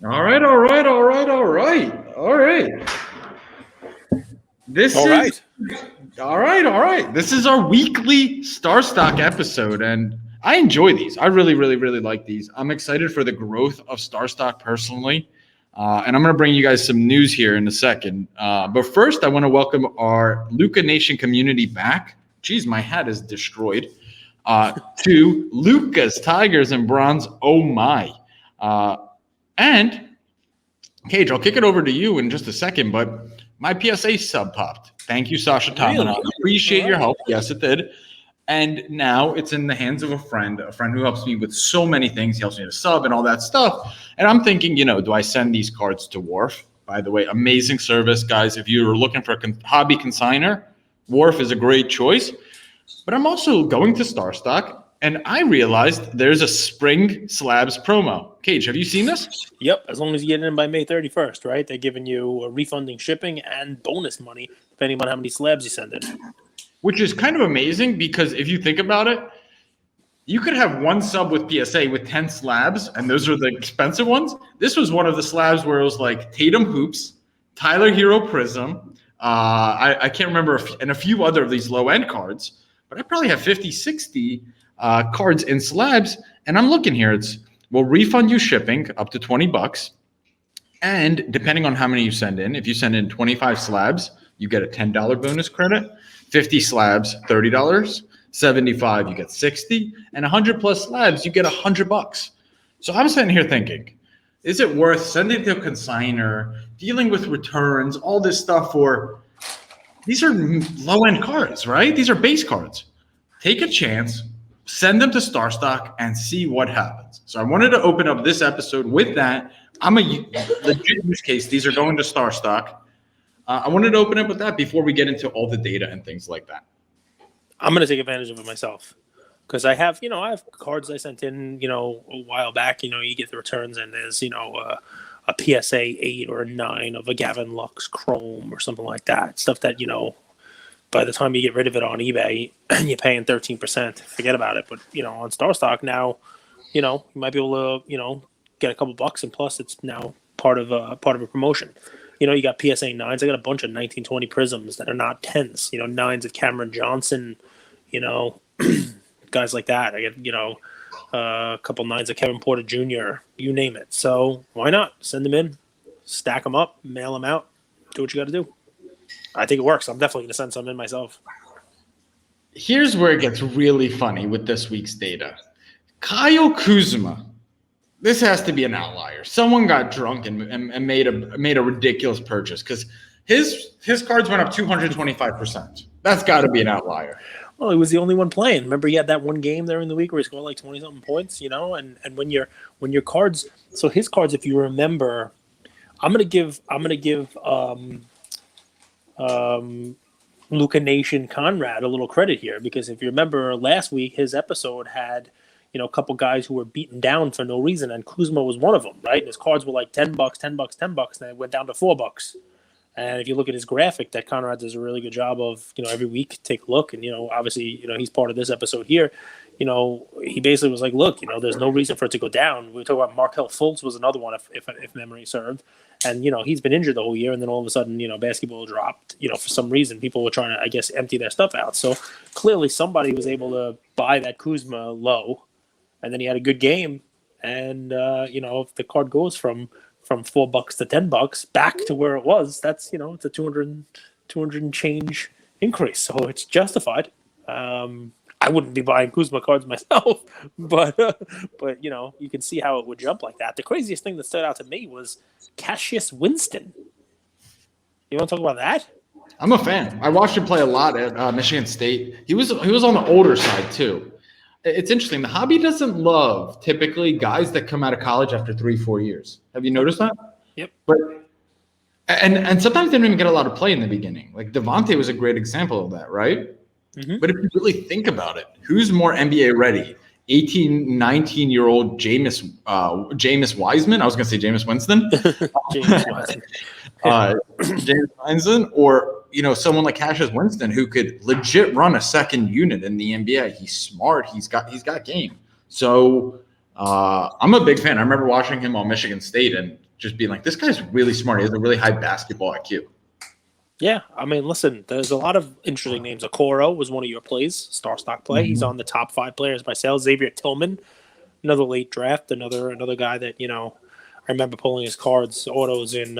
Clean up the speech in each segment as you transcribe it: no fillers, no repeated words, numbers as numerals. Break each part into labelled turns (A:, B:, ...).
A: All right, all right, all right, all right, all right. This
B: All
A: is
B: right.
A: all right, all right. This is our weekly Starstock episode, and I enjoy these. I really, really, really like these. I'm excited for the growth of Starstock personally, and I'm going to bring you guys some news here in a second. But first, I want to welcome our Luca Nation community back. Geez, my hat is destroyed. To Lucas Tigers and Bronze. Oh my! Uh, and Cage, I'll kick it over to you in just a second, but my PSA sub popped. Thank you, Sasha Tomlin. I
B: Really? All
A: appreciate your
B: right.
A: help. Yes, it did. And now it's in the hands of a friend who helps me with so many things. He helps me to sub and all that stuff. And I'm thinking, do I send these cards to Wharf? By the way, amazing service, guys. If you're looking for a hobby consigner, Wharf is a great choice. But I'm also going to Starstock, and I realized there's a spring slabs promo. Cage, have you seen this?
B: Yep. As long as you get it in by May 31st, right? They're giving you a refunding shipping and bonus money depending on how many slabs you send in.
A: Which is kind of amazing because if you think about it, you could have one sub with PSA with 10 slabs, and those are the expensive ones. This was one of the slabs where it was like Tatum Hoops, Tyler Hero Prism. I can't remember, and a few other of these low end cards, but I probably have 50, 60 cards in slabs. And I'm looking here, we'll refund you shipping up to $20. And depending on how many you send in, if you send in 25 slabs, you get a $10 bonus credit. 50 slabs, $30. 75, you get 60. And 100 plus slabs, you get $100. So I'm sitting here thinking, is it worth sending to a consigner, dealing with returns, all this stuff for these are low end cards, right? These are base cards. Take a chance, send them to Starstock, and see what happens. So I wanted to open up this episode with that. I'm a legit use case. These are going to Starstock. I wanted to open up with that before we get into all the data and things like that.
B: I'm going to take advantage of it myself because I have cards I sent in, a while back. You get the returns and there's, a PSA 8 or a 9 of a Gavin Lux Chrome or something like that. Stuff that, by the time you get rid of it on eBay, you're paying 13%. Forget about it. But, on StarStock now, you might be able to, get a couple bucks, and plus it's now part of a promotion. You got PSA 9s. I got a bunch of 1920 prisms that are not 10s. 9s of Cameron Johnson, guys like that. I get, a couple 9s of Kevin Porter Jr., you name it. So why not? Send them in, stack them up, mail them out, do what you got to do. I think it works. I'm definitely going to send some in myself.
A: Here's where it gets really funny with this week's data. Kyle Kuzma. This has to be an outlier. Someone got drunk and made a ridiculous purchase because his cards went up 225%. That's got to be an outlier.
B: Well, he was the only one playing. Remember, he had that one game during the week where he scored like 20-something points, and when your cards, so his cards, if you remember, I'm gonna give Luca Nation Conrad a little credit here because if you remember last week, his episode had a couple guys who were beaten down for no reason, and Kuzma was one of them, right? And his cards were like $10, $10, $10, and it went down to $4. And if you look at his graphic, that Conrad does a really good job of, every week take a look. And, obviously, he's part of this episode here. He basically was like, look, there's no reason for it to go down. We were talking about Markelle Fultz was another one, if memory served. And, he's been injured the whole year. And then all of a sudden, basketball dropped, for some reason. People were trying to, I guess, empty their stuff out. So clearly somebody was able to buy that Kuzma low. And then he had a good game. And, if the card goes from $4 to $10 back to where it was, that's, it's a 200 and change increase. So it's justified. I wouldn't be buying Kuzma cards myself, but you can see how it would jump like that. The craziest thing that stood out to me was Cassius Winston. You want to talk about that?
A: I'm a fan. I watched him play a lot at Michigan State. He was on the older side too. It's interesting. The hobby doesn't love typically guys that come out of college after 3-4 years. Have you noticed that?
B: Yep.
A: But and sometimes they don't even get a lot of play in the beginning. Like Devontae was a great example of that, right? Mm-hmm. But if you really think about it, who's more NBA ready? 18, 19-year-old Jameis Wiseman? I was going to say Jameis Winston. James Winston, or someone like Cassius Winston who could legit run a second unit in the NBA. He's smart. He's got game. So I'm a big fan. I remember watching him on Michigan State and just being like, this guy's really smart. He has a really high basketball IQ.
B: Yeah, I mean, listen, there's a lot of interesting names. Okoro was one of your plays, Starstock play. He's on the top 5 players by sales. Xavier Tillman, another late draft, another guy that I remember pulling his cards, autos in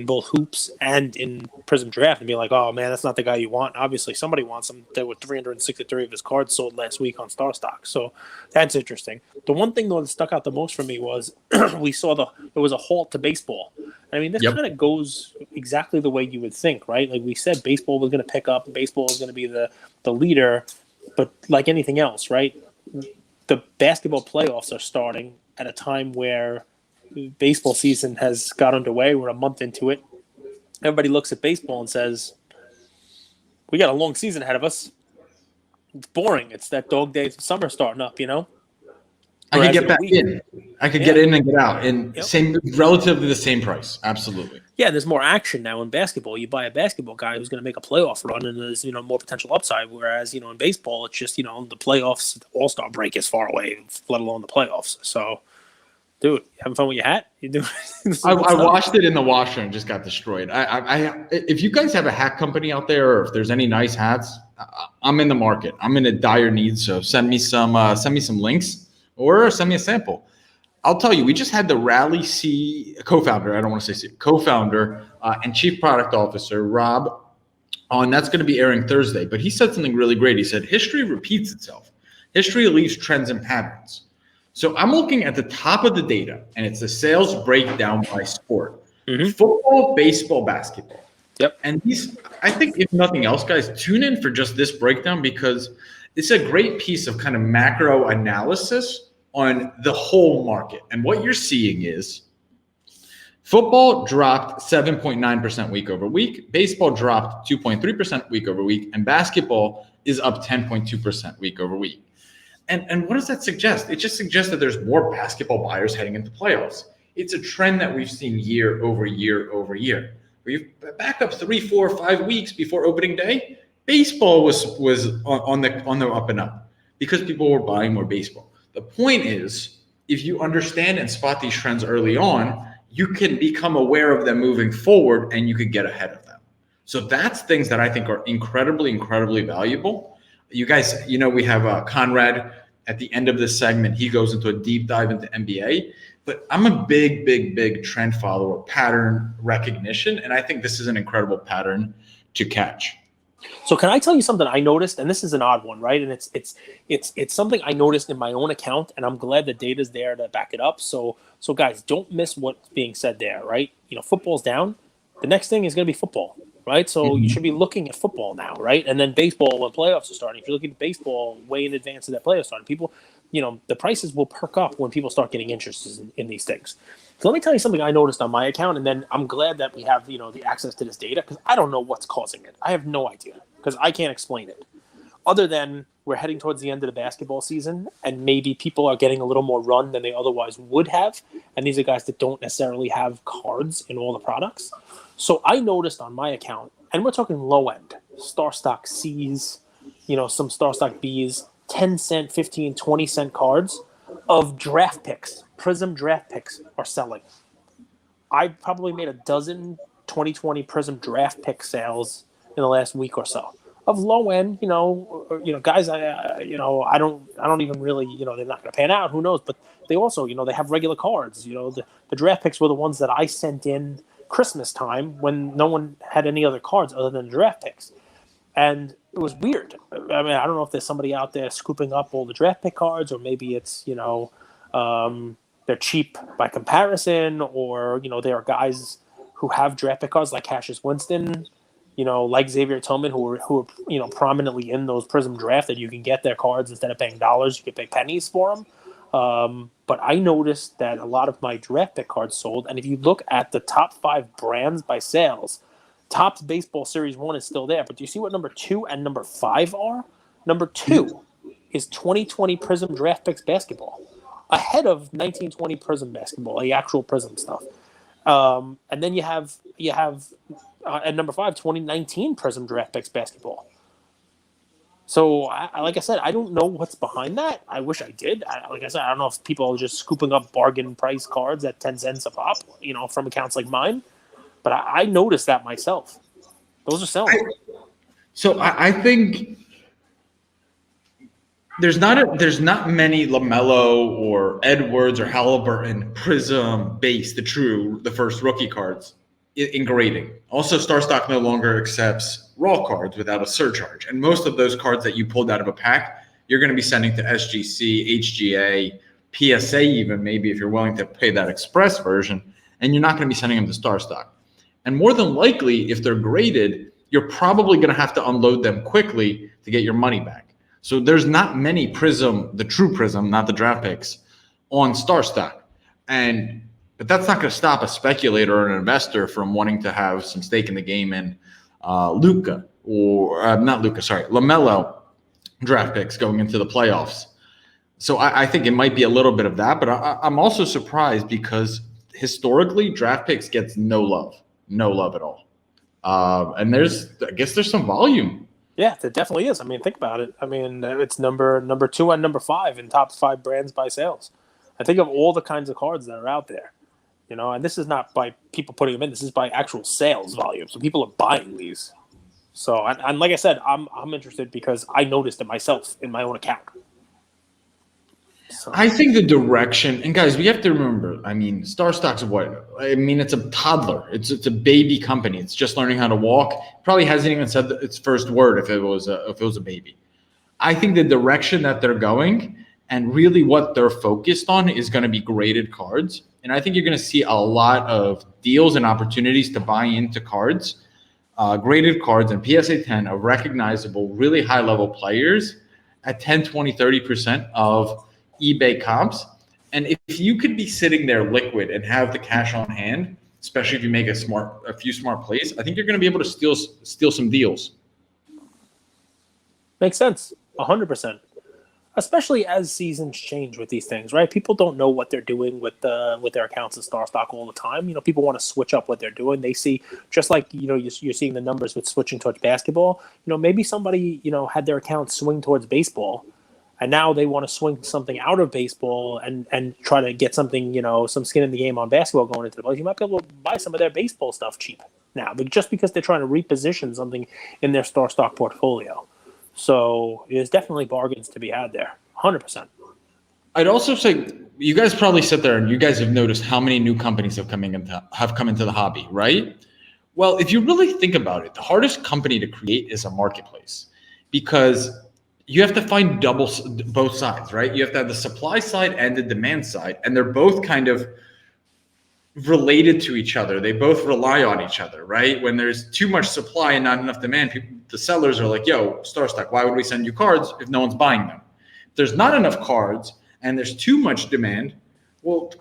B: both hoops and in Prism Draft, and being like, "Oh man, that's not the guy you want." Obviously, somebody wants him. There were 363 of his cards sold last week on Starstock, so that's interesting. The one thing though that stuck out the most for me was we saw there was a halt to baseball. I mean, this kind of goes exactly the way you would think, right? Like we said, baseball was going to pick up, baseball was going to be the leader, but like anything else, right? The basketball playoffs are starting at a time where baseball season has got underway. We're a month into it. Everybody looks at baseball and says, we got a long season ahead of us. It's boring. It's that dog days of summer starting up,
A: I could get back in. I could get in and get out in relatively the same price. Absolutely.
B: Yeah, there's more action now in basketball. You buy a basketball guy who's going to make a playoff run, and there's more potential upside. Whereas in baseball, it's just the playoffs, the All-Star break is far away, let alone the playoffs. So, dude, having fun with your hat? You do?
A: I washed it in the washer and just got destroyed. If you guys have a hat company out there, or if there's any nice hats, I'm in the market. I'm in a dire need. So send me some links or send me a sample. I'll tell you, we just had the Rally C co-founder. I don't want to say C, co-founder and chief product officer Rob on. That's going to be airing Thursday. But he said something really great. He said, "History repeats itself. History leaves trends and patterns." So I'm looking at the top of the data, and it's the sales breakdown by sport: football, baseball, basketball.
B: Yep.
A: And I think, if nothing else, guys, tune in for just this breakdown because it's a great piece of kind of macro analysis on the whole market. And what you're seeing is football dropped 7.9% week over week, baseball dropped 2.3% week over week, and basketball is up 10.2% week over week. And what does that suggest? It just suggests that there's more basketball buyers heading into playoffs. It's a trend that we've seen year over year over year. We've back up 3, 4, 5 weeks before opening day. Baseball was on the up and up because people were buying more baseball. The point is, if you understand and spot these trends early on, you can become aware of them moving forward and you could get ahead of them. So that's things that I think are incredibly, incredibly valuable. You guys, we have Conrad at the end of this segment. He goes into a deep dive into NBA, but I'm a big, big, big trend follower, pattern recognition. And I think this is an incredible pattern to catch.
B: So can I tell you something I noticed? And this is an odd one, right? And it's something I noticed in my own account, and I'm glad the data's there to back it up. So guys, don't miss what's being said there, right? Football's down. The next thing is going to be football, right? So you should be looking at football now, right? And then baseball when playoffs are starting. If you're looking at baseball way in advance of that playoffs starting, people, the prices will perk up when people start getting interested in these things. So let me tell you something I noticed on my account, and then I'm glad that we have, the access to this data because I don't know what's causing it. I have no idea because I can't explain it. Other than we're heading towards the end of the basketball season, and maybe people are getting a little more run than they otherwise would have, and these are guys that don't necessarily have cards in all the products. So I noticed on my account, and we're talking low end, Starstock C's, some Starstock B's, 10 cent, 15, 20 cent cards of draft picks. Prism draft picks are selling. I probably made a dozen 2020 Prism draft pick sales in the last week or so of low end, guys. I don't even really, they're not going to pan out. Who knows? But they also, they have regular cards. The draft picks were the ones that I sent in Christmas time when no one had any other cards other than draft picks, and it was weird. I mean, I don't know if there's somebody out there scooping up all the draft pick cards, or maybe it's they're cheap by comparison, or there are guys who have draft pick cards like Cassius Winston, like Xavier Tillman, who are prominently in those Prism draft that you can get their cards instead of paying dollars, you can pay pennies for them. But I noticed that a lot of my draft pick cards sold, and if you look at the top 5 brands by sales, Topps Baseball Series 1 is still there, but do you see what number 2 and number 5 are? Number 2 is 2020 Prism Draft Picks Basketball, ahead of 1920 Prism Basketball, the actual Prism stuff. And then you have at number 5, 2019 Prism Draft Picks Basketball. So, like I said, I don't know what's behind that. I wish I did. Like I said, I don't know if people are just scooping up bargain price cards at 10 cents a pop, from accounts like mine. But I noticed that myself. Those are selling.
A: I think there's not many LaMelo or Edwards or Halliburton Prism base the first rookie cards in grading. Also, Starstock no longer accepts raw cards without a surcharge, and most of those cards that you pulled out of a pack, you're going to be sending to SGC, HGA, PSA, even maybe if you're willing to pay that express version, and you're not going to be sending them to Starstock. And more than likely, if they're graded, you're probably going to have to unload them quickly to get your money back. So there's not many Prism, the true Prism, not the draft picks, on Starstock. But that's not going to stop a speculator or an investor from wanting to have some stake in the game in Luka or not Luka, sorry, LaMelo draft picks going into the playoffs. So I think it might be a little bit of that, but I'm also surprised because historically draft picks gets no love at all. And I guess there's some volume.
B: Yeah, there definitely is. I mean, think about it. I mean, it's number 2 and number 5 in top 5 brands by sales. I think of all the kinds of cards that are out there, and this is not by people putting them in. This is by actual sales volume. So people are buying these. So, and like I said, I'm interested because I noticed it myself in my own account. So.
A: I think the direction, and guys, we have to remember, I mean, Starstock's what? I mean, it's a toddler. It's a baby company. It's just learning how to walk. Probably hasn't even said its first word if it was a baby. I think the direction that they're going and really what they're focused on is going to be graded cards. And I think you're going to see a lot of deals and opportunities to buy into cards, graded cards and PSA 10 of recognizable, really high-level players at 10, 20, 30% of eBay comps. And if you could be sitting there liquid and have the cash on hand, especially if you make a few smart plays, I think you're going to be able to steal some deals.
B: Makes sense. 100%. Especially as seasons change with these things, right? People don't know what they're doing with their accounts in Starstock all the time. People want to switch up what they're doing. They see, just like, you're seeing the numbers with switching towards basketball. Maybe somebody, had their account swing towards baseball, and now they want to swing something out of baseball and try to get something, some skin in the game on basketball going into the place. You might be able to buy some of their baseball stuff cheap now, but just because they're trying to reposition something in their Starstock portfolio. So there's definitely bargains to be had there, 100%.
A: I'd also say you guys probably sit there and you guys have noticed how many new companies have come into the hobby, right? Well, if you really think about it, the hardest company to create is a marketplace because you have to find both sides, right? You have to have the supply side and the demand side, and they're both kind of related to each other. They both rely on each other, right? When there's too much supply and not enough demand, the sellers are like, yo, Starstock, why would we send you cards if no one's buying them? If there's not enough cards and there's too much demand, well,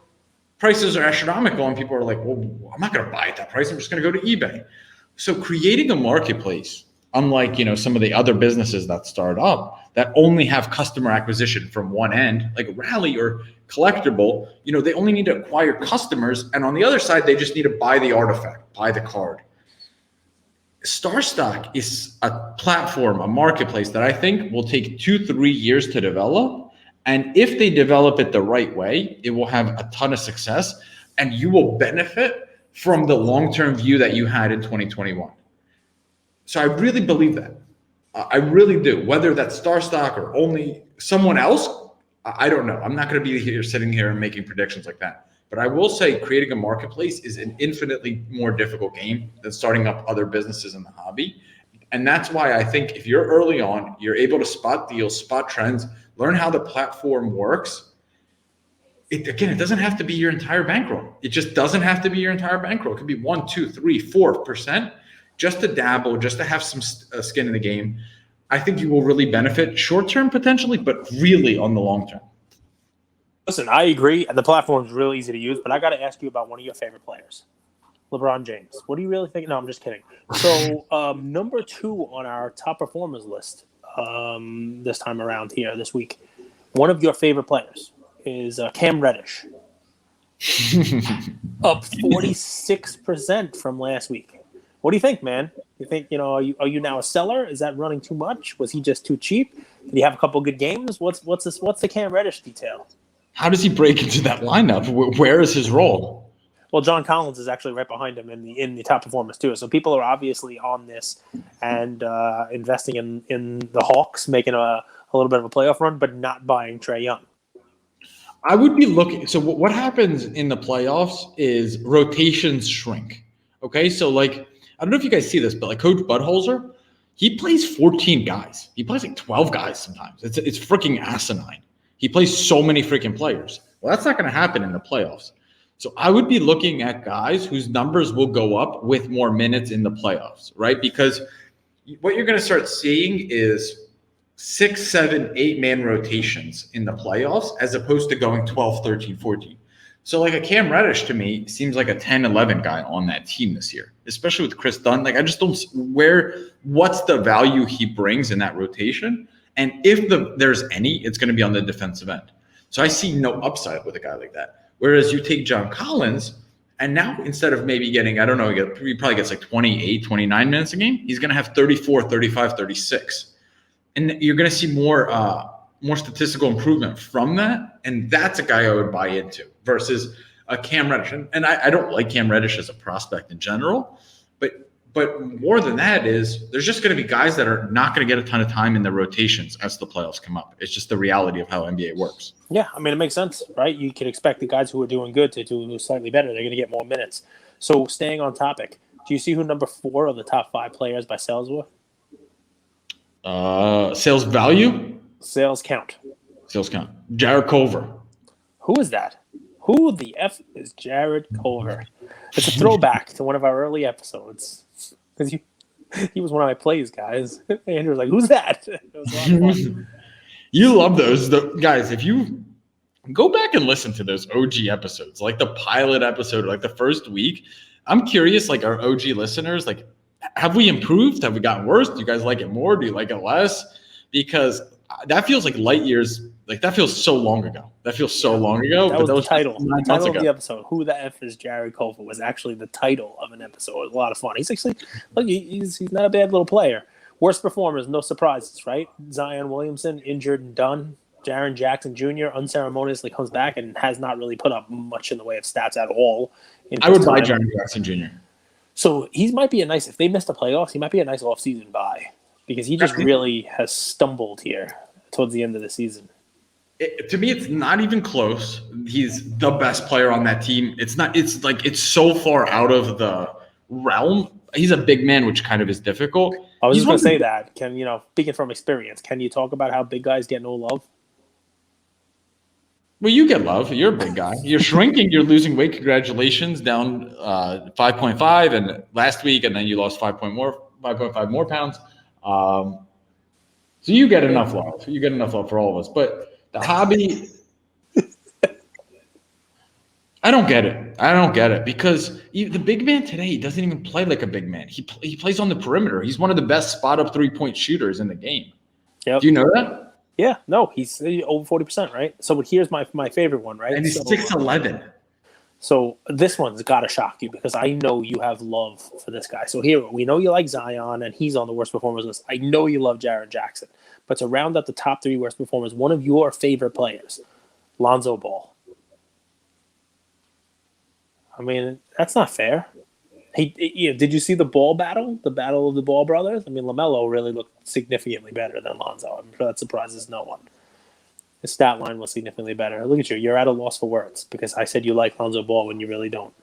A: prices are astronomical and people are like, well, I'm not going to buy at that price. I'm just going to go to eBay. So creating a marketplace, unlike, some of the other businesses that start up that only have customer acquisition from one end, like Rally or Collectible, they only need to acquire customers. And on the other side, they just need to buy the artifact, buy the card. Starstock is a platform, a marketplace that I think will take 2-3 years to develop. And if they develop it the right way, it will have a ton of success and you will benefit from the long-term view that you had in 2021. So I really believe that. I really do. Whether that's Starstock or only someone else, I don't know. I'm not going to be sitting here and making predictions like that. But I will say creating a marketplace is an infinitely more difficult game than starting up other businesses in the hobby. And that's why I think if you're early on, you're able to spot deals, spot trends, learn how the platform works. It doesn't have to be your entire bankroll. It just doesn't have to be your entire bankroll. It could be 1, 2, 3, 4%. Just to dabble, just to have some skin in the game. I think you will really benefit short-term potentially, but really on the long term.
B: Listen, I agree, and the platform is really easy to use, but I got to ask you about one of your favorite players, LeBron James. What do you really think? No, I'm just kidding. So number 2 on our top performers list this time around here this week, one of your favorite players is Cam Reddish, up 46% from last week. What do you think, man? You think, are you now a seller? Is that running too much? Was he just too cheap? Did he have a couple good games? What's the Cam Reddish detail?
A: How does he break into that lineup? Where is his role?
B: Well, John Collins is actually right behind him in the top performers too. So people are obviously on this and investing in the Hawks, making a little bit of a playoff run, but not buying Trae Young.
A: I would be looking. So what happens in the playoffs is rotations shrink. Okay, so like I don't know if you guys see this, but like Coach Budenholzer, he plays 14 guys. He plays like 12 guys sometimes. It's freaking asinine. He plays so many freaking players. Well, that's not going to happen in the playoffs. So I would be looking at guys whose numbers will go up with more minutes in the playoffs, right? Because what you're going to start seeing is 6, 7, 8-man rotations in the playoffs as opposed to going 12, 13, 14. So like a Cam Reddish to me seems like a 10, 11 guy on that team this year, especially with Chris Dunn. Like I just don't what's the value he brings in that rotation? And if there's any, it's going to be on the defensive end. So I see no upside with a guy like that. Whereas you take John Collins, and now instead of maybe getting, I don't know, he probably gets like 28, 29 minutes a game, he's going to have 34, 35, 36. And you're going to see more statistical improvement from that. And that's a guy I would buy into versus a Cam Reddish. And I don't like Cam Reddish as a prospect in general, but more than that is there's just going to be guys that are not going to get a ton of time in the rotations as the playoffs come up. It's just the reality of how NBA works.
B: Yeah, I mean, it makes sense, right? You can expect the guys who are doing good to do slightly better. They're going to get more minutes. So staying on topic, do you see who number 4 of the top 5 players by sales were?
A: Sales value?
B: Sales count.
A: Sales count. Jared Culver.
B: Who is that? Who the F is Jared Culver? It's a throwback to one of our early episodes. Because he was one of my plays, guys. Andrew was like, who's that? It was a lot of fun.
A: You love those. Guys, if you go back and listen to those OG episodes, like the pilot episode, like the first week, I'm curious, like our OG listeners, like, have we improved? Have we gotten worse? Do you guys like it more? Do you like it less? Because that feels like light years. Like that feels so long ago. That feels so long ago.
B: That was the title. The title of the episode, "Who the F is Jared Culver?" was actually the title of an episode. It was a lot of fun. He's actually, look, he's not a bad little player. Worst performers, no surprises, right? Zion Williamson injured and done. Jaren Jackson Jr. unceremoniously comes back and has not really put up much in the way of stats at all.
A: I would buy Jaren Jackson Jr.
B: So he might be a nice, if they miss the playoffs, he might be a nice offseason buy because he just really has stumbled here towards the end of the season.
A: To me, it's not even close. He's the best player on that team. It's not. It's like it's so far out of the realm. He's a big man, which kind of is difficult.
B: I was just going to say that. Speaking from experience, can you talk about how big guys get no love?
A: Well, you get love. You're a big guy. You're shrinking. You're losing weight. Congratulations, down 5.5 and last week, and then you lost 5.5 more pounds. So you get enough love. You get enough love for all of us. But the hobby, I don't get it because the big man today doesn't even play like a big man. He plays on the perimeter. He's one of the best spot-up three-point shooters in the game. Yep. Do you know that?
B: Yeah, no, he's over 40%, right? So here's my favorite one, right?
A: And he's 6'11".
B: So this one's got to shock you because I know you have love for this guy. So here, we know you like Zion, and he's on the worst performers list. I know you love Jaren Jackson. But to round up the top 3 worst performers, one of your favorite players, Lonzo Ball. I mean, that's not fair. Did you see the ball battle? The battle of the Ball brothers? I mean, LaMelo really looked significantly better than Lonzo. I'm sure that surprises no one. His stat line was significantly better. Look at you. You're at a loss for words because I said you like Lonzo Ball when you really don't.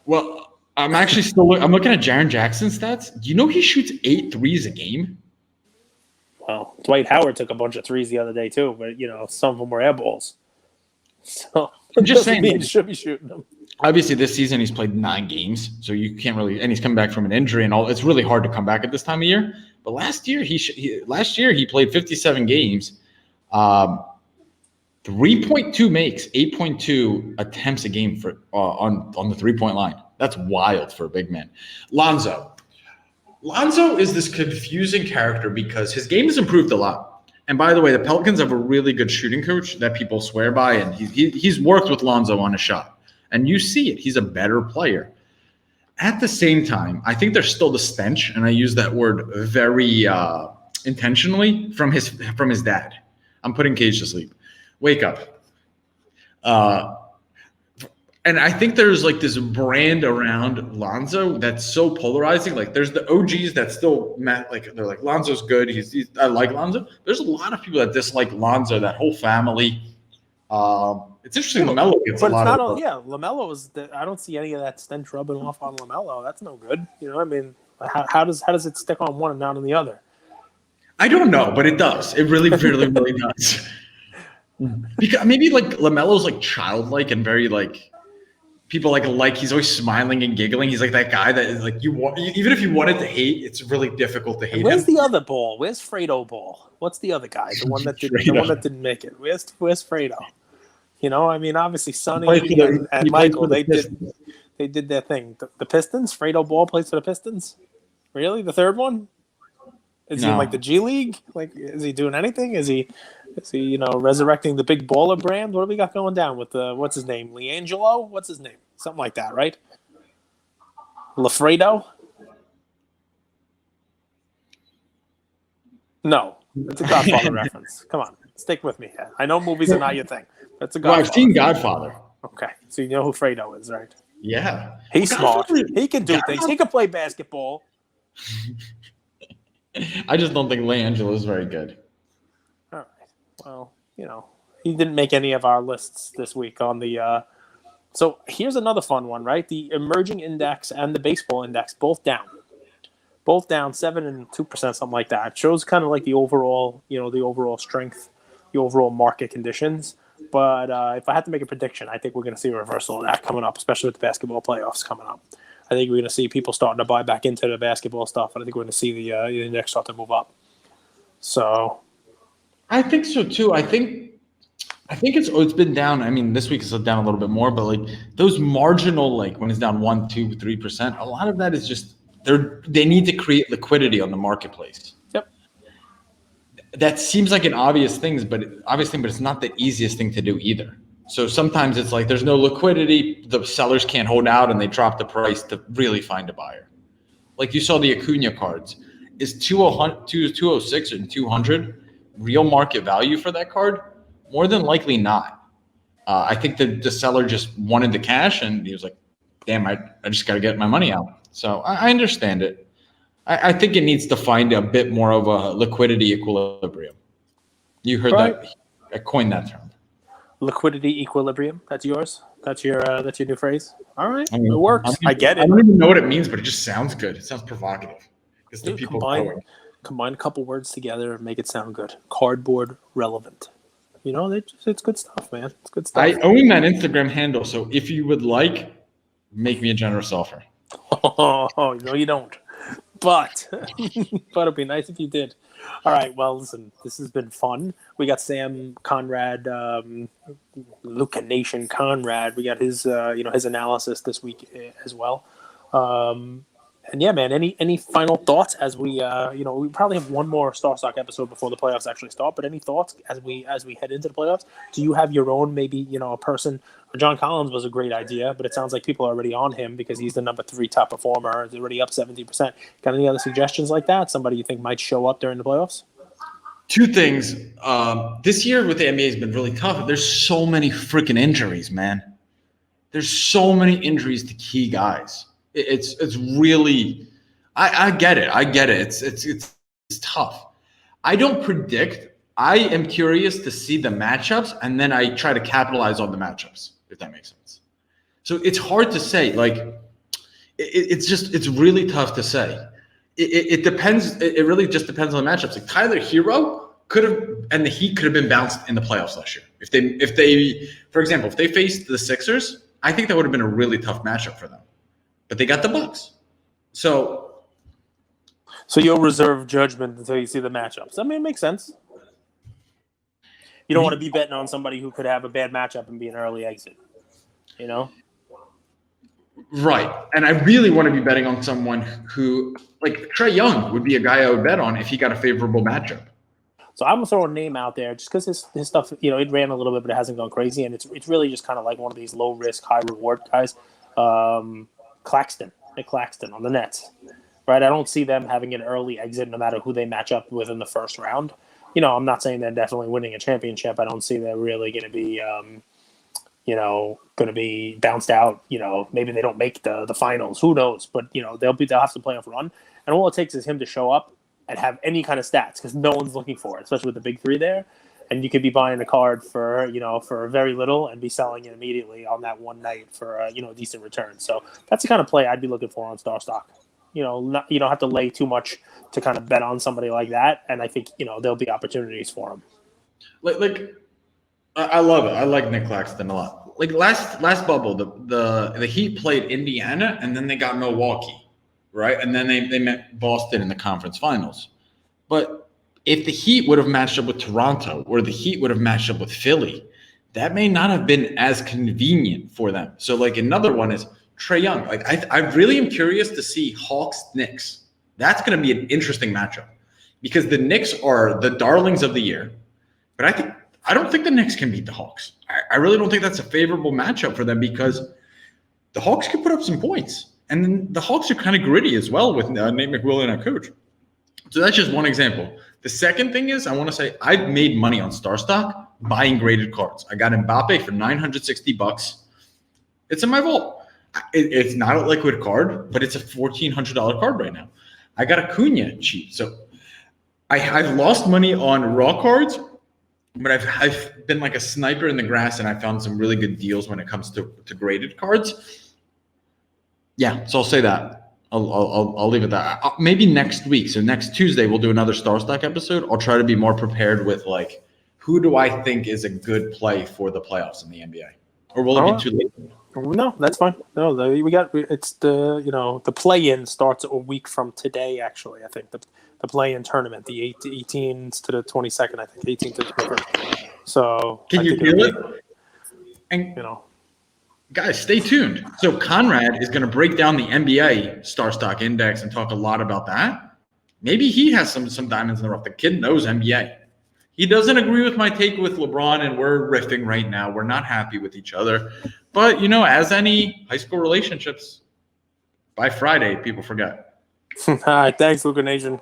A: Well, I'm actually I'm looking at Jaren Jackson's stats. Do you know he shoots 8 threes a game?
B: Well, Dwight Howard took a bunch of threes the other day too, but some of them were air balls. So
A: I'm just saying
B: he should be shooting them.
A: Obviously, this season he's played 9 games, so you can't really. And he's coming back from an injury and all. It's really hard to come back at this time of year. But last year he played 57 games, 3.2 makes, 8.2 attempts a game for on the 3-point line. That's wild for a big man. Lonzo is this confusing character because his game has improved a lot. And by the way, the Pelicans have a really good shooting coach that people swear by, and he's worked with Lonzo on a shot. And you see it. He's a better player. At the same time, I think there's still the stench, and I use that word very intentionally from his dad. I'm putting Cage to sleep. Wake up. And I think there's like this brand around Lonzo that's so polarizing. Like there's the OGs that still like they're like Lonzo's good. I like Lonzo. There's a lot of people that dislike Lonzo. That whole family. It's interesting. LaMelo gets a lot of.
B: Yeah, LaMelo is. I don't see any of that stench rubbing off on LaMelo. That's no good. You know, I mean, how does it stick on one and not on the other?
A: I don't know, but it does. It really, really, really does. Because maybe like LaMelo's like childlike and very like. People like he's always smiling and giggling. He's like that guy that is like even if you wanted to hate, it's really difficult to hate.
B: Where's the other Ball? Where's Fredo Ball? What's the other guy? The one that didn't make it. Where's Fredo? You know, I mean, obviously Sonny and Michael they did their thing. The Pistons. Fredo Ball plays for the Pistons. Really, the third one? Is he in like the G League? Like, is he doing anything? Is he resurrecting the big baller brand? What do we got going down with what's his name? LiAngelo? What's his name? Something like that, right? LaFredo? No. It's a Godfather reference. Come on. Stick with me. I know movies are not your thing. That's a Godfather.
A: Well, I've seen Godfather.
B: Okay. So you know who Fredo is, right?
A: Yeah.
B: He's smart. He can do things. He can play basketball.
A: I just don't think LiAngelo is very good.
B: All right. Well, he didn't make any of our lists this week on the so here's another fun one, right? The emerging index and the baseball index both down. Both down 7 and 2%, something like that. It shows kind of like the overall strength, the overall market conditions. But if I had to make a prediction, I think we're going to see a reversal of that coming up, especially with the basketball playoffs coming up. I think we're going to see people starting to buy back into the basketball stuff, and I think we're going to see the index start to move up. So,
A: I think so too. I think it's been down. I mean, this week is down a little bit more, but like those marginal, like when it's down 1%, 2%, 3%, a lot of that is just they need to create liquidity on the marketplace.
B: Yep.
A: That seems like an obvious thing, but it's not the easiest thing to do either. So sometimes it's like there's no liquidity, the sellers can't hold out, and they drop the price to really find a buyer. Like you saw the Acuna cards. Is 206 and 200 real market value for that card? More than likely not. I think the seller just wanted the cash, and he was like, damn, I just got to get my money out. So I understand it. I think it needs to find a bit more of a liquidity equilibrium. You heard that. I coined that term.
B: Liquidity equilibrium. That's yours. That's your new phrase. All right, it works. I get it.
A: I don't even know what it means, but it just sounds good. It sounds provocative.
B: Dude, combine a couple words together and make it sound good. Cardboard relevant. It's good stuff, man. It's good stuff.
A: I own that Instagram handle, so if you would like, make me a generous offer.
B: Oh, no, you don't. But it'd be nice if you did. All right. Well, listen, this has been fun. We got Sam Conrad, Luca Nation Conrad. We got his analysis this week as well. And yeah, man. Any final thoughts as we we probably have one more Starstock episode before the playoffs actually start. But any thoughts as we head into the playoffs? Do you have your own maybe a person? John Collins was a great idea, but it sounds like people are already on him because he's the number 3 top performer. He's already up 70%. Got any other suggestions like that? Somebody you think might show up during the playoffs?
A: Two things. This year with the NBA has been really tough. There's so many freaking injuries, man. There's so many injuries to key guys. It's really, I get it. It's tough. I don't predict. I am curious to see the matchups, and then I try to capitalize on the matchups, if that makes sense. So it's hard to say. Like, it's really tough to say. It depends. It really just depends on the matchups. Like Tyler Hero could have, and the Heat could have been bounced in the playoffs last year. If they, for example, if they faced the Sixers, I think that would have been a really tough matchup for them. But they got the Bucks. So
B: you'll reserve judgment until you see the matchups. I mean, it makes sense. You don't want to be betting on somebody who could have a bad matchup and be an early exit.
A: Right. And I really want to be betting on someone who, like Trae Young, would be a guy I would bet on if he got a favorable matchup.
B: So I'm going to throw a name out there just because his stuff, it ran a little bit, but it hasn't gone crazy. And it's really just kind of like one of these low-risk, high-reward guys. Claxton. Nick Claxton on the Nets, right? I don't see them having an early exit no matter who they match up with in the first round. I'm not saying they're definitely winning a championship. I don't see they're really going to be, going to be bounced out. Maybe they don't make the finals. Who knows? But they'll have to playoff run, and all it takes is him to show up and have any kind of stats because no one's looking for it, especially with the big three there. And you could be buying a card for for very little and be selling it immediately on that one night for a decent return. So that's the kind of play I'd be looking for on Starstock. You don't have to lay too much to kind of bet on somebody like that, and I think there'll be opportunities for him.
A: I love it. I like Nick Claxton a lot. Like last bubble, the Heat played Indiana and then they got Milwaukee, right? And then they met Boston in the conference finals. But if the Heat would have matched up with Toronto or the Heat would have matched up with Philly, that may not have been as convenient for them. So like another one is Trae Young. Like I really am curious to see Hawks-Knicks. That's going to be an interesting matchup because the Knicks are the darlings of the year. But I don't think the Knicks can beat the Hawks. I really don't think that's a favorable matchup for them because the Hawks can put up some points. And then the Hawks are kind of gritty as well with Nate McMillan, our coach. So that's just one example. The second thing is I want to say I've made money on Starstock buying graded cards. I got Mbappe for $960. It's in my vault. It's not a liquid card, but it's a $1,400 card right now. I got Acuna cheap. So I've lost money on raw cards, but I've been like a sniper in the grass, and I found some really good deals when it comes to graded cards. Yeah, so I'll say that. I'll leave it at that. Maybe next week, so next Tuesday, we'll do another Starstock episode. I'll try to be more prepared with like who do I think is a good play for the playoffs in the NBA, or will it be too late?
B: No, that's fine. No, it's the play-in starts a week from today. Actually, I think the play-in tournament, the 18th to the 22nd. I think 18th to the 21st. So
A: can you feel it? And guys, stay tuned. So Conrad is going to break down the NBA Starstock Index and talk a lot about that. Maybe he has some diamonds in the rough. The kid knows NBA. He doesn't agree with my take with LeBron, and we're riffing right now. We're not happy with each other. But, as any high school relationships, by Friday, people forget.
B: All right. Thanks, Luca Nation.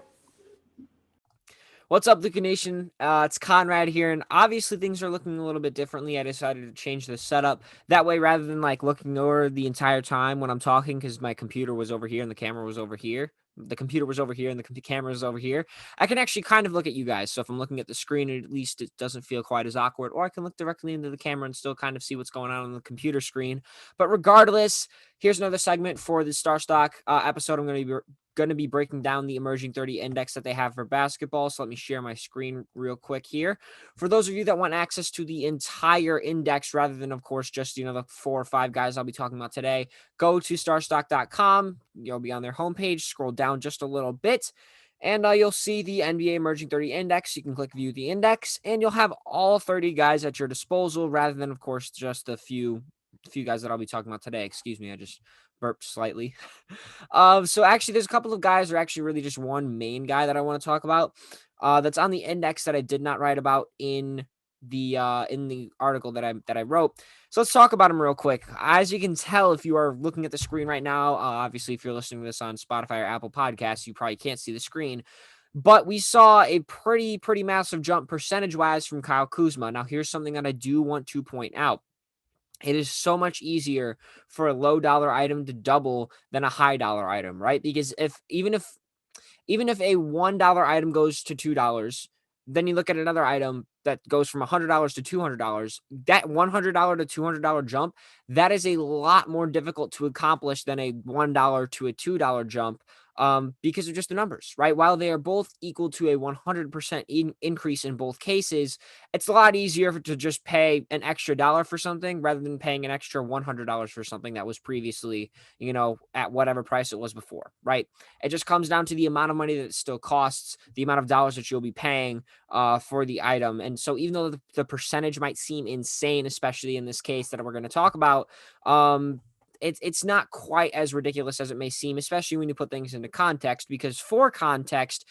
C: What's up, Luca Nation? It's Conrad here, and obviously things are looking a little bit differently. I decided to change the setup. That way, rather than like looking over the entire time when I'm talking, because my computer was over here and the camera was over here, the computer was over here and the camera was over here, I can actually kind of look at you guys. So if I'm looking at the screen, at least it doesn't feel quite as awkward, or I can look directly into the camera and still kind of see what's going on the computer screen. But regardless, here's another segment for the Starstock episode. I'm going to be breaking down the emerging 30 index that they have for basketball. So let me share my screen real quick here. For those of you that want access to the entire index rather than, of course, just, the 4 or 5 guys I'll be talking about today, go to starstock.com. You'll be on their homepage, scroll down just a little bit, and you'll see the NBA emerging 30 index. You can click view the index, and you'll have all 30 guys at your disposal rather than, of course, just a few guys that I'll be talking about today. Excuse me. I just burped slightly. So actually there's a couple of guys, or actually really just one main guy that I want to talk about that's on the index that I did not write about in the article that I wrote. So let's talk about him real quick. As you can tell, if you are looking at the screen right now, obviously if you're listening to this on Spotify or Apple Podcasts, you probably can't see the screen. But we saw a pretty massive jump percentage-wise from Kyle Kuzma. Now here's something that I do want to point out. It is so much easier for a low dollar item to double than a high dollar item, right? Because even if a $1 item goes to $2, then you look at another item that goes from $100 to $200, that $100 to $200 jump, that is a lot more difficult to accomplish than a $1 to a $2 jump. Because of just the numbers, right? While they are both equal to a 100% increase in both cases, it's a lot easier to just pay an extra dollar for something rather than paying an extra $100 for something that was previously, at whatever price it was before, right? It just comes down to the amount of money that it still costs, the amount of dollars that you'll be paying for the item. And so even though the percentage might seem insane, especially in this case that we're going to talk about, it's not quite as ridiculous as it may seem, especially when you put things into context, because for context,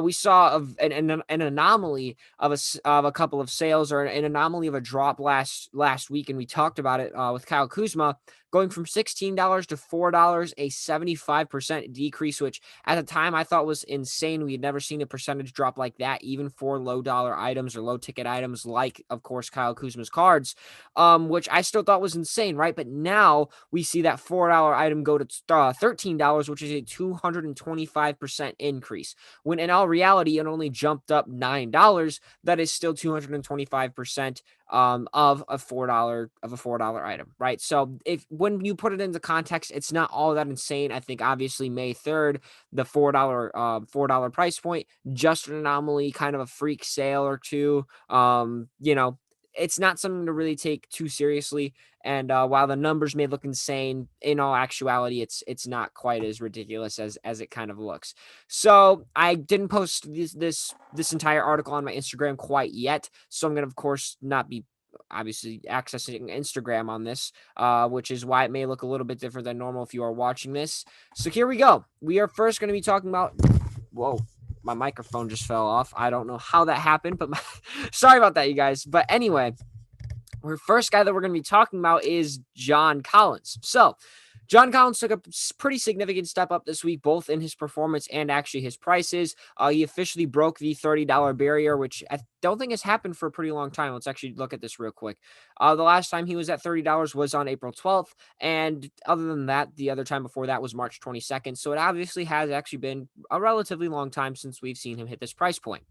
C: We saw an anomaly of a couple of sales, or an anomaly of a drop last week, and we talked about it with Kyle Kuzma going from $16 to $4, a 75% decrease, which at the time I thought was insane. We had never seen a percentage drop like that, even for low dollar items or low ticket items, like, of course, Kyle Kuzma's cards, which I still thought was insane, right? But now we see that $4 item go to $13, which is a 225% increase. When in all reality, it only jumped up $9. That is still 225% of a $4 item, right? So when you put it into context, it's not all that insane. I think obviously May 3rd, the $4 price point, just an anomaly, kind of a freak sale or two. It's not something to really take too seriously. And while the numbers may look insane, in all actuality, it's not quite as ridiculous as it kind of looks. So I didn't post this entire article on my Instagram quite yet. So I'm gonna, of course, not be obviously accessing Instagram on this, which is why it may look a little bit different than normal if you are watching this. So here we go. We are first going to be talking about. Whoa. My microphone just fell off. I don't know how that happened, but sorry about that, you guys. But anyway, our first guy that we're going to be talking about is John Collins. So John Collins took a pretty significant step up this week, both in his performance and actually his prices. He officially broke the $30 barrier, which I don't think has happened for a pretty long time. Let's actually look at this real quick. The last time he was at $30 was on April 12th. And other than that, the other time before that was March 22nd. So it obviously has actually been a relatively long time since we've seen him hit this price point.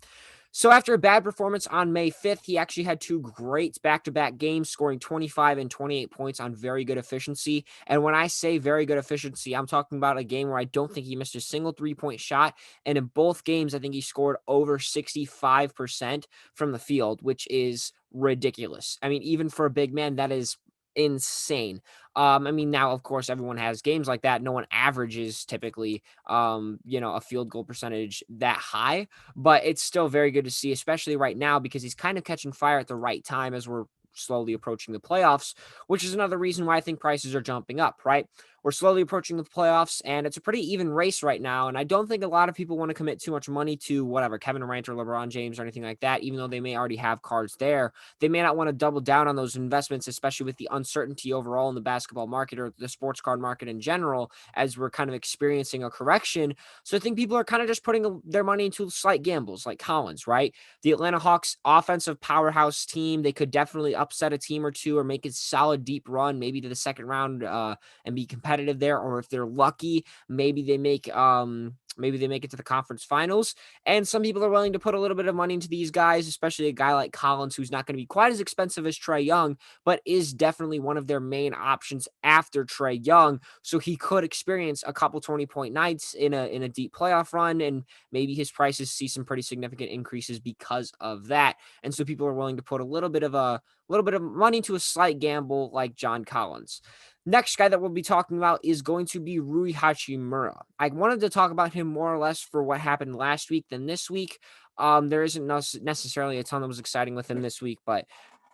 C: So after a bad performance on May 5th, he actually had two great back-to-back games, scoring 25 and 28 points on very good efficiency. And when I say very good efficiency, I'm talking about a game where I don't think he missed a single three-point shot. And in both games, I think he scored over 65% from the field, which is ridiculous. I mean, even for a big man, that is insane. Now, of course, everyone has games like that. No one averages typically, a field goal percentage that high, but it's still very good to see, especially right now, because he's kind of catching fire at the right time as we're slowly approaching the playoffs, which is another reason why I think prices are jumping up, right? We're slowly approaching the playoffs, and it's a pretty even race right now. And I don't think a lot of people want to commit too much money to whatever, Kevin Durant or LeBron James or anything like that, even though they may already have cards there. They may not want to double down on those investments, especially with the uncertainty overall in the basketball market or the sports card market in general, as we're kind of experiencing a correction. So I think people are kind of just putting their money into slight gambles like Collins, right? The Atlanta Hawks offensive powerhouse team, they could definitely upset a team or two or make a solid deep run, maybe to the second round and be competitive there. Or if they're lucky, maybe they make it to the conference finals. And some people are willing to put a little bit of money into these guys, especially a guy like Collins, who's not going to be quite as expensive as Trae Young, but is definitely one of their main options after Trae Young. So he could experience a couple 20-point nights in a deep playoff run, and maybe his prices see some pretty significant increases because of that. And so people are willing to put a little bit of money to a slight gamble like John Collins. Next guy that we'll be talking about is going to be Rui Hachimura. I wanted to talk about him more or less for what happened last week than this week. There isn't necessarily a ton that was exciting with him this week, but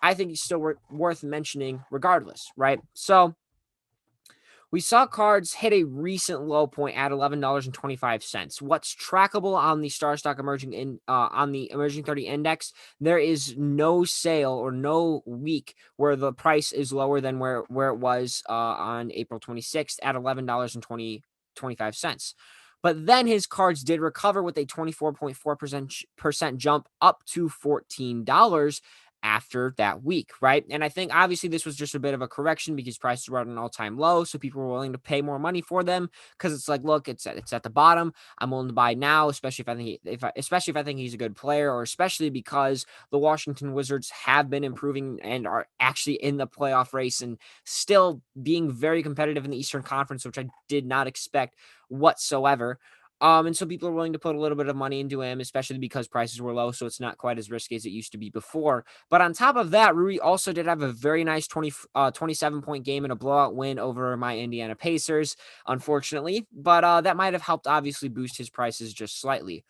C: I think he's still worth mentioning regardless, right? So we saw cards hit a recent low point at $11.25. What's trackable on the Starstock on the Emerging 30 Index? There is no sale or no week where the price is lower than where it was on April 26th at $11.25. But then his cards did recover with a 24.4% jump up to $14 after that week, right? And I think obviously this was just a bit of a correction because prices were at an all-time low, so people were willing to pay more money for them because it's like, look, it's at the bottom. I'm willing to buy now, especially if I think he's a good player, or especially because the Washington Wizards have been improving and are actually in the playoff race and still being very competitive in the Eastern Conference, which I did not expect whatsoever. And so people are willing to put a little bit of money into him, especially because prices were low, so it's not quite as risky as it used to be before. But on top of that, Rui also did have a very nice 27-point game and a blowout win over my Indiana Pacers, unfortunately. But that might have helped obviously boost his prices just slightly.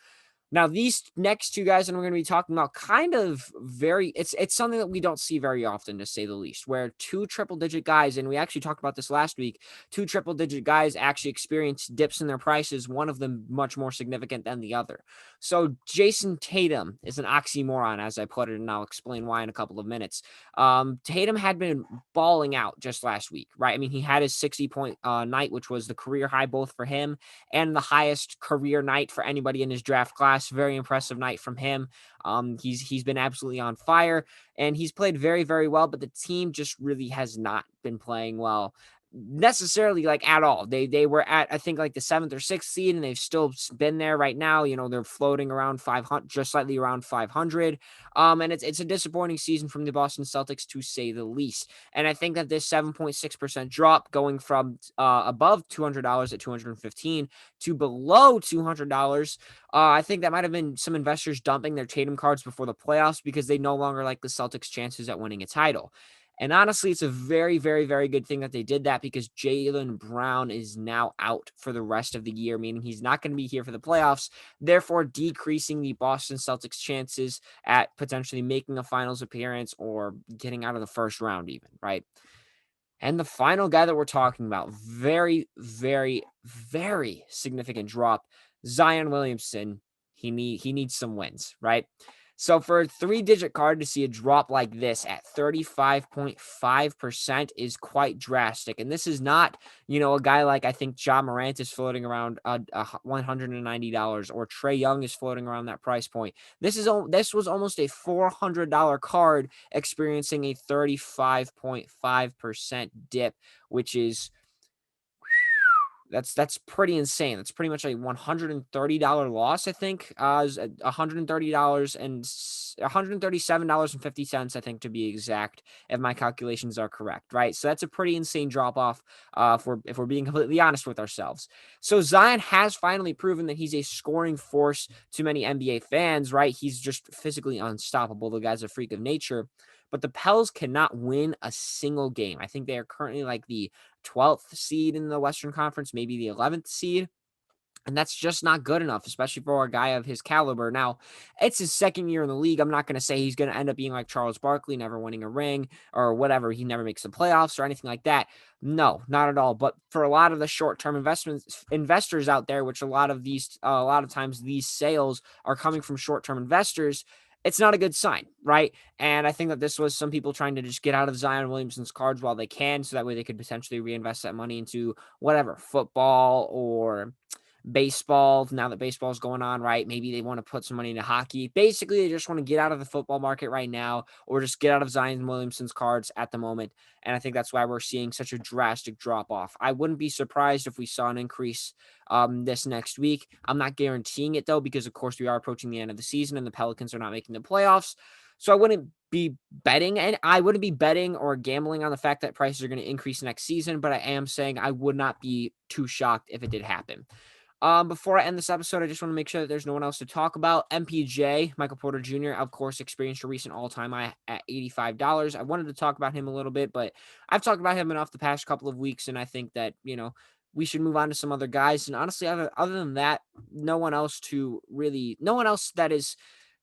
C: Now, these next two guys that we're going to be talking about kind of it's something that we don't see very often, to say the least, where two triple-digit guys, and we actually talked about this last week, two triple-digit guys actually experience dips in their prices, one of them much more significant than the other. So Jason Tatum is an oxymoron, as I put it, and I'll explain why in a couple of minutes. Tatum had been balling out just last week, right? I mean, he had his 60-point night, which was the career high both for him and the highest career night for anybody in his draft class. Very impressive night from him. He's been absolutely on fire, and he's played very, very well, but the team just really has not been playing well necessarily, like, at all. They were at, I think, like the 7th or 6th seed, and they've still been there right now. They're floating around 500, just slightly around 500. And it's a disappointing season from the Boston Celtics, to say the least. And I think that this 7.6% drop, going from above $200 at 215 to below $200, I think that might have been some investors dumping their Tatum cards before the playoffs because they no longer like the Celtics' chances at winning a title. And honestly, it's a very, very, very good thing that they did that, because Jaylen Brown is now out for the rest of the year, meaning he's not going to be here for the playoffs, therefore decreasing the Boston Celtics' chances at potentially making a finals appearance or getting out of the first round even, right? And the final guy that we're talking about, very, very, very significant drop, Zion Williamson. He needs some wins, right? So for a 3-digit card to see a drop like this at 35.5% is quite drastic. And this is not, a guy like, I think, Ja Morant is floating around $190, or Trae Young is floating around that price point. This was almost a $400 card experiencing a 35.5% dip, which is that's pretty insane. That's pretty much a $130 loss, I think. $130 and $137.50, I think, to be exact, if my calculations are correct, right? So that's a pretty insane drop off, if we're being completely honest with ourselves. So Zion has finally proven that he's a scoring force to many NBA fans, right? He's just physically unstoppable. The guy's a freak of nature. But the Pels cannot win a single game. I think they are currently like the 12th seed in the Western Conference, maybe the 11th seed. And that's just not good enough, especially for a guy of his caliber. Now, it's his second year in the league. I'm not going to say he's going to end up being like Charles Barkley, never winning a ring or whatever. He never makes the playoffs or anything like that. No, not at all. But for a lot of the short-term investors out there, which a lot of times these sales are coming from short-term investors, it's not a good sign, right? And I think that this was some people trying to just get out of Zion Williamson's cards while they can, so that way they could potentially reinvest that money into whatever, football or baseball. Now that baseball's going on, right? Maybe they want to put some money into hockey. Basically, they just want to get out of the football market right now, or just get out of Zion Williamson's cards at the moment. And I think that's why we're seeing such a drastic drop off. I wouldn't be surprised if we saw an increase this next week. I'm not guaranteeing it though, because of course we are approaching the end of the season and the Pelicans are not making the playoffs. So I wouldn't be betting or gambling on the fact that prices are going to increase next season, but I am saying I would not be too shocked if it did happen. Before I end this episode, I just want to make sure that there's no one else to talk about. MPJ, Michael Porter Jr., of course, experienced a recent all-time high at $85. I wanted to talk about him a little bit, but I've talked about him enough the past couple of weeks, and I think that, we should move on to some other guys. And honestly, other than that, no one else that is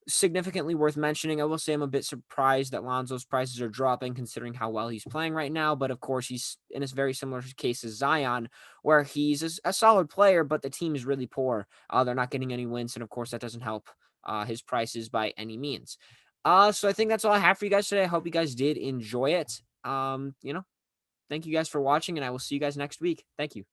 C: significantly worth mentioning. I will say I'm a bit surprised that Lonzo's prices are dropping, considering how well he's playing right now. But of course, he's in a very similar case as Zion, where he's a solid player, but the team is really poor. They're not getting any wins, and of course, that doesn't help his prices by any means. So I think that's all I have for you guys today. I hope you guys did enjoy it. Thank you guys for watching, and I will see you guys next week. Thank you.